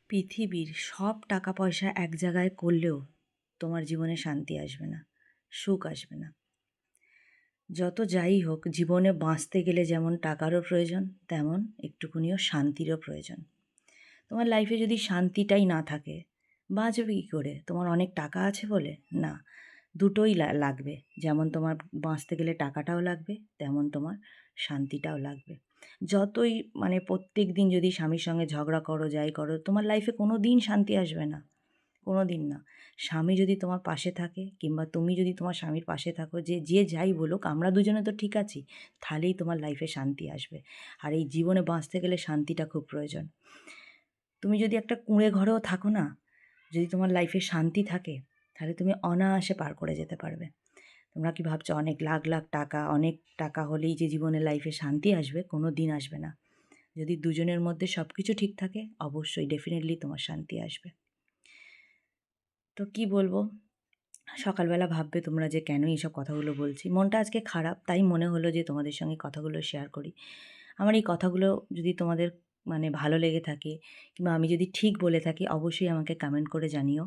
পৃথিবীর সব টাকা পয়সা এক জায়গায় করলেও তোমার জীবনে শান্তি আসবে না, সুখ আসবে না। যত যাই হোক, জীবনে বাঁচতে গেলে যেমন টাকারও প্রয়োজন, তেমন একটুকুনিও শান্তিরও প্রয়োজন। তোমার লাইফে যদি শান্তিটাই না থাকে, বাঁচবে কী করে? তোমার অনেক টাকা আছে বলে? না, দুটোই লাগবে। যেমন তোমার বাঁচতে গেলে টাকাটাও লাগবে, তেমন তোমার শান্তিটাও লাগবে। যতই প্রত্যেক দিন যদি স্বামীর সঙ্গে ঝগড়া করো, যাই করো, তোমার লাইফে কোনো দিন শান্তি আসবে না, কোনো দিন না। স্বামী যদি তোমার পাশে থাকে, কিংবা তুমি যদি তোমার স্বামীর পাশে থাকো, যে যাই বলুক, আমরা দুজনে তো ঠিক আছি, তাহলেই তোমার লাইফে শান্তি আসবে। আর এই জীবনে বাঁচতে গেলে শান্তিটা খুব প্রয়োজন। তুমি যদি একটা কুঁড়ে ঘরেও থাকো না, যদি তোমার লাইফে শান্তি থাকে, তাহলে তুমি অনায়াসে পার করে যেতে পারবে। তোমরা কি ভাবছো অনেক লাখ লাখ টাকা, অনেক টাকা হলেই যে জীবনে লাইফে শান্তি আসবে? কোনো দিন আসবে না। যদি দুজনের মধ্যে সব কিছু ঠিক থাকে, অবশ্যই ডেফিনেটলি তোমার শান্তি আসবে। তো কি বলবো, সকালবেলা ভাববে তোমরা যে কেন এইসব কথাগুলো বলছি। মনটা আজকে খারাপ, তাই মনে হলো যে তোমাদের সঙ্গে কথাগুলো শেয়ার করি। আমার এই কথাগুলো যদি তোমাদের ভালো লেগে থাকে, কিংবা আমি যদি ঠিক বলে থাকি, অবশ্যই আমাকে কমেন্ট করে জানিও।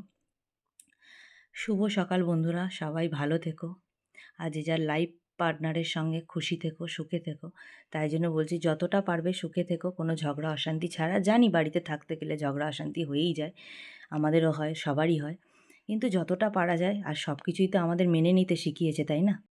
শুভ সকাল বন্ধুরা, সবাই ভালো থেকো। আর যে যার লাইফ পার্টনারের সঙ্গে খুশি থেকো, সুখে থেকো। তাই জন্য বলছি, যতটা পারবে সুখে থেকো, কোনো ঝগড়া অশান্তি ছাড়া। জানি বাড়িতে থাকতে গেলে ঝগড়া অশান্তি হয়েই যায়, আমাদেরও হয়, সবারই হয়। কিন্তু যতটা পারা যায়, আর সব কিছুই তো আমাদের মেনে নিতে শিখিয়েছে, তাই না?